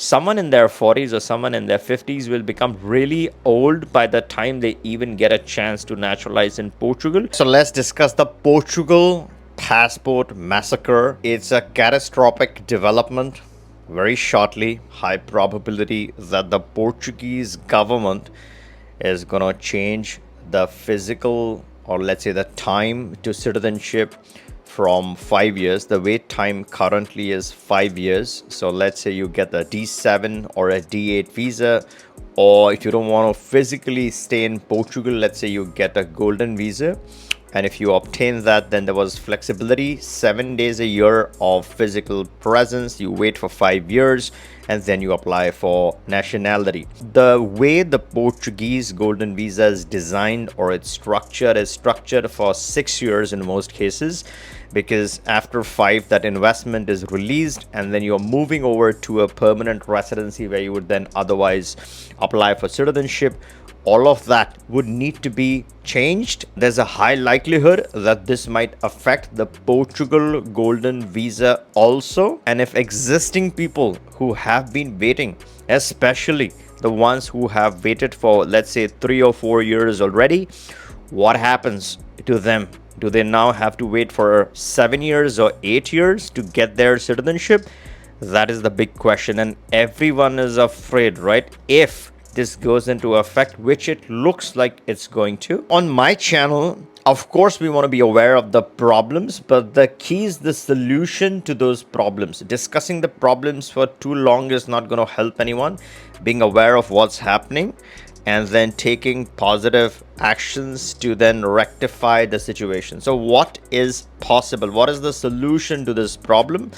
Someone in their 40s or someone in their 50s will become really old by the time they even get a chance to naturalize in Portugal. So let's discuss the Portugal passport massacre. It's a catastrophic development. Very shortly, high probability that the Portuguese government is going to change the physical, or let's say the time to citizenship, from 5 years. The wait time currently is 5 years. So let's say you get a D7 or a D8 visa, or if you don't want to physically stay in Portugal, let's say you get a golden visa. And if you obtain that, then there was flexibility, 7 days a year of physical presence. You wait for 5 years and then you apply for nationality. The way the Portuguese Golden Visa is designed, or its structure, is structured for 6 years in most cases, because after 5 that investment is released and then you're moving over to a permanent residency where you would then otherwise apply for citizenship. All of that would need to be changed. There's a high likelihood that this might affect the Portugal Golden Visa also. And if existing people who have been waiting, especially the ones who have waited for, let's say, 3 or 4 years already, what happens to them? Do they now have to wait for 7 years or 8 years to get their citizenship? That is the big question, and everyone is afraid, right? If this goes into effect, which it looks like it's going to. On my channel, of course, we want to be aware of the problems, but the key is the solution to those problems. Discussing the problems for too long is not going to help anyone. Being aware of what's happening and then taking positive actions to then rectify the situation. So what is possible? What is the solution to this problem?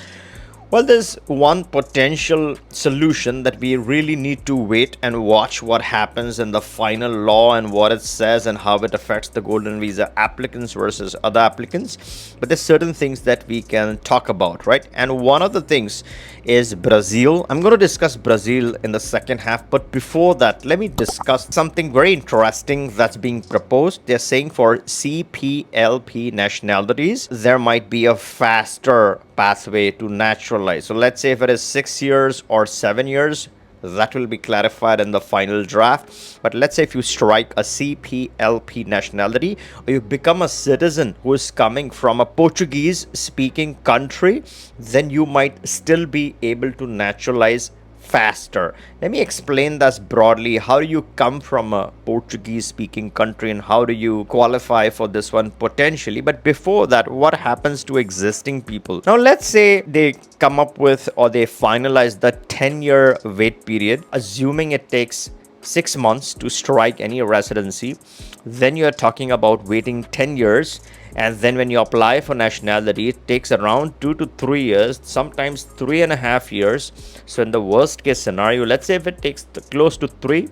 Well, there's one potential solution that we really need to wait and watch what happens in the final law and what it says and how it affects the Golden Visa applicants versus other applicants. But there's certain things that we can talk about, right? And one of the things is Brazil. I'm going to discuss Brazil in the second half. But before that, let me discuss something very interesting that's being proposed. They're saying for CPLP nationalities, there might be a faster pathway to naturalize. So let's say if it is 6 years or 7 years, that will be clarified in the final draft. But let's say if you strike a CPLP nationality, or you become a citizen who is coming from a Portuguese speaking country, then you might still be able to naturalize faster. Let me explain this broadly. How do you come from a Portuguese speaking country and how do you qualify for this one potentially? But before that, what happens to existing people? Now, let's say they come up with, or they finalize the 10-year wait period, assuming it takes 6 months to strike any residency. Then you're talking about waiting 10 years. And then when you apply for nationality, it takes around 2 to 3 years, sometimes 3.5 years. So in the worst case scenario, let's say if it takes close to 3,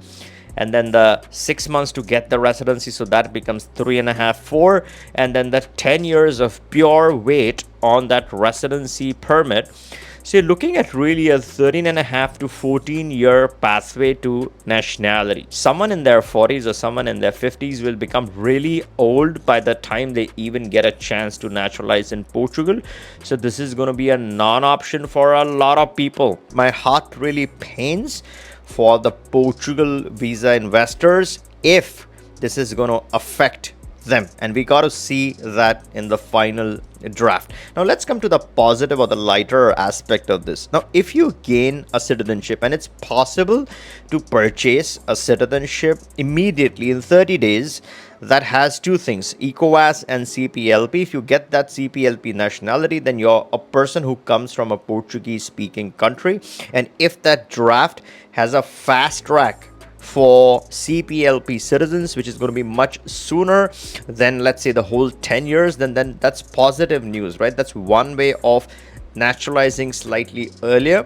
and then the 6 months to get the residency, so that becomes 3.5, 4, and then the 10 years of pure wait on that residency permit. So you're looking at really a 13.5 to 14-year pathway to nationality. Someone in their 40s or someone in their 50s will become really old by the time they even get a chance to naturalize in Portugal. So this is going to be a non-option for a lot of people. My heart really pains for the Portugal visa investors if this is going to affect them, and we got to see that in the final draft. Now let's come to the positive or the lighter aspect of this. Now, if you gain a citizenship, and it's possible to purchase a citizenship immediately in 30 days, that has two things, ECOWAS and CPLP. If you get that CPLP nationality, then you're a person who comes from a Portuguese speaking country. And if that draft has a fast track for CPLP citizens, which is going to be much sooner than, let's say, the whole 10 years, then that's positive news, right? That's one way of naturalizing slightly earlier.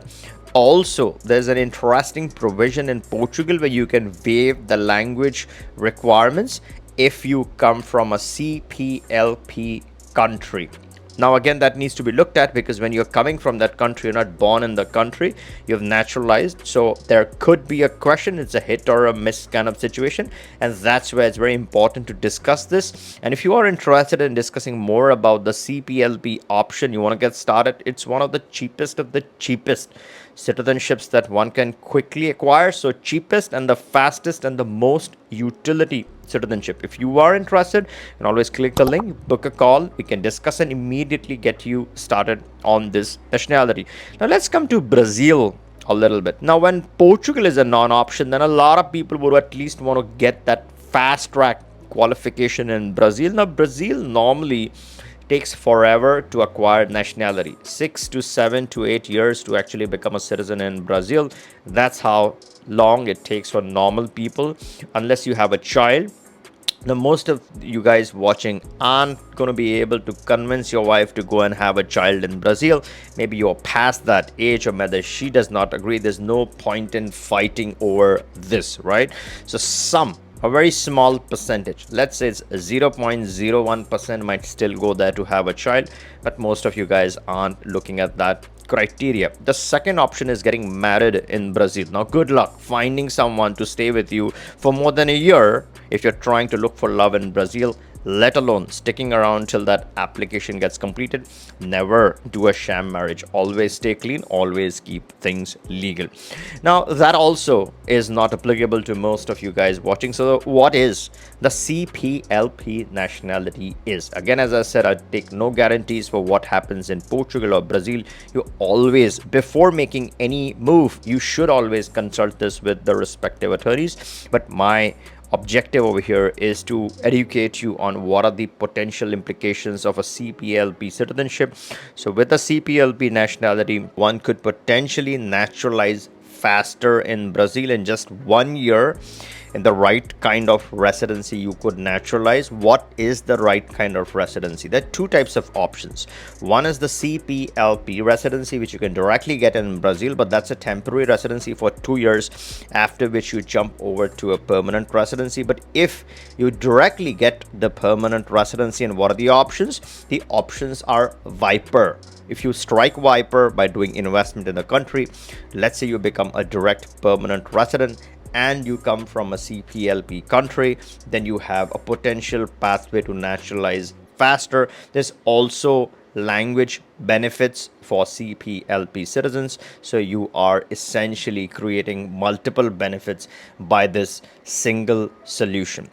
Also, there's an interesting provision in Portugal where you can waive the language requirements if you come from a CPLP country. Now, again, that needs to be looked at because when you're coming from that country, you're not born in the country, you've naturalized. So there could be a question, it's a hit or a miss kind of situation. And that's where it's very important to discuss this. And if you are interested in discussing more about the CPLP option, you want to get started, it's one of the cheapest citizenships that one can quickly acquire. So cheapest and the fastest and the most utility citizenship. If you are interested, you can always click the link, book a call, we can discuss and immediately get you started on this nationality. Now let's come to Brazil a little bit. Now when Portugal is a non-option, then a lot of people would at least want to get that fast track qualification in Brazil. Now Brazil normally takes forever to acquire nationality, 6 to 7 to 8 years to actually become a citizen in Brazil. That's how long it takes for normal people, unless you have a child. Now most of you guys watching aren't going to be able to convince your wife to go and have a child in Brazil. Maybe you're past that age, or whether she does not agree, there's no point in fighting over this, right? So a very small percentage, let's say it's 0.01%, might still go there to have a child, but most of you guys aren't looking at that criteria. The second option is getting married in Brazil. Now good luck finding someone to stay with you for more than a year if you're trying to look for love in Brazil, let alone sticking around till that application gets completed. Never do a sham marriage. Always stay clean, always keep things legal. Now that also is not applicable to most of you guys watching. So what is the CPLP nationality is? Again, as I said, I take no guarantees for what happens in Portugal or Brazil. You always, before making any move, you should always consult this with the respective attorneys. But my objective over here is to educate you on what are the potential implications of a CPLP citizenship. So with a CPLP nationality, one could potentially naturalize faster in Brazil in just 1 year. In the right kind of residency, you could naturalize. What is the right kind of residency? There are two types of options. One is the CPLP residency, which you can directly get in Brazil, but that's a temporary residency for 2 years, after which you jump over to a permanent residency. But if you directly get the permanent residency, and what are the options? The options are Viper. If you strike Viper by doing investment in the country, let's say you become a direct permanent resident and you come from a CPLP country, then you have a potential pathway to naturalize faster. There's also language benefits for CPLP citizens. So you are essentially creating multiple benefits by this single solution.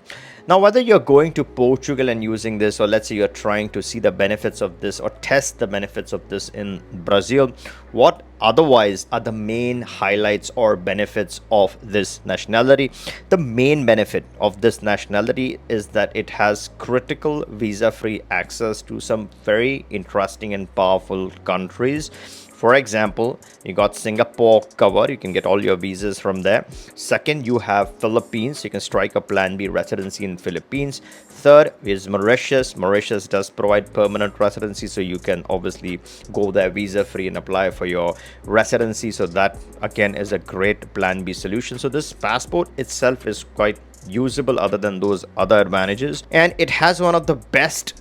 Now, whether you're going to Portugal and using this, or let's say you're trying to see the benefits of this or test the benefits of this in Brazil, what otherwise are the main highlights or benefits of this nationality? The main benefit of this nationality is that it has critical visa-free access to some very interesting and powerful countries. For example, you got Singapore covered. You can get all your visas from there. Second, you have Philippines. You can strike a Plan B residency in Philippines. Third is Mauritius. Mauritius does provide permanent residency, so you can obviously go there visa free and apply for your residency. So that again is a great Plan B solution. So this passport itself is quite usable other than those other advantages. And it has one of the best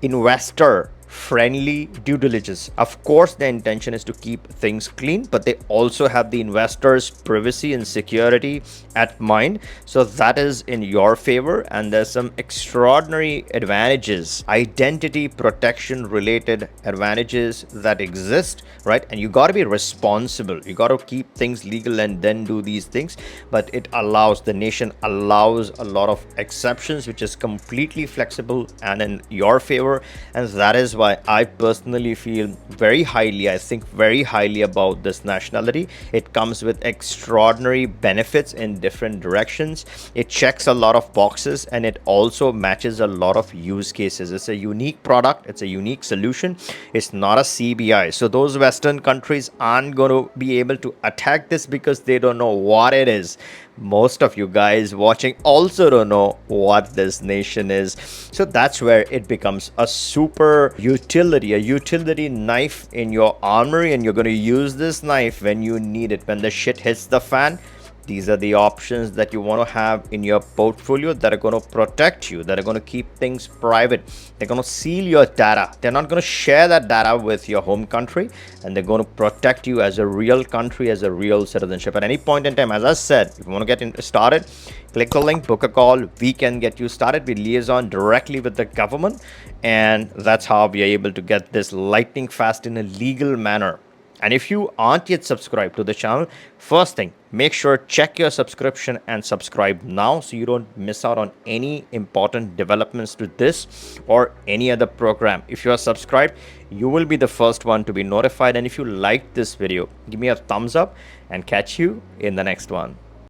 investor friendly due diligence. Of course, the intention is to keep things clean, but they also have the investors' privacy and security at mind. So that is in your favor, and there's some extraordinary advantages, identity protection related advantages that exist, right? And you got to be responsible. You got to keep things legal and then do these things. But it allows, the nation allows a lot of exceptions, which is completely flexible and in your favor. And that is why I personally feel very highly, I think very highly about this nationality. It comes with extraordinary benefits in different directions. It checks a lot of boxes, and it also matches a lot of use cases. It's a unique product. It's a unique solution. It's not a CBI. So those Western countries aren't going to be able to attack this because they don't know what it is. Most of you guys watching also don't know what this nation is. So that's where it becomes a super utility, a utility knife in your armory, and you're going to use this knife when you need it. When the shit hits the fan, These are the options that you want to have in your portfolio that are going to protect you, that are going to keep things private. They're going to seal your data. They're not going to share that data with your home country, and they're going to protect you as a real country, as a real citizenship. At any point in time, as I said, if you want to get started, click the link, book a call. We can get you started. We liaison directly with the government, and that's how we are able to get this lightning fast in a legal manner. And if you aren't yet subscribed to the channel, first thing, make sure check your subscription and subscribe now so you don't miss out on any important developments to this or any other program. If you are subscribed, you will be the first one to be notified. And if you liked this video, give me a thumbs up and catch you in the next one.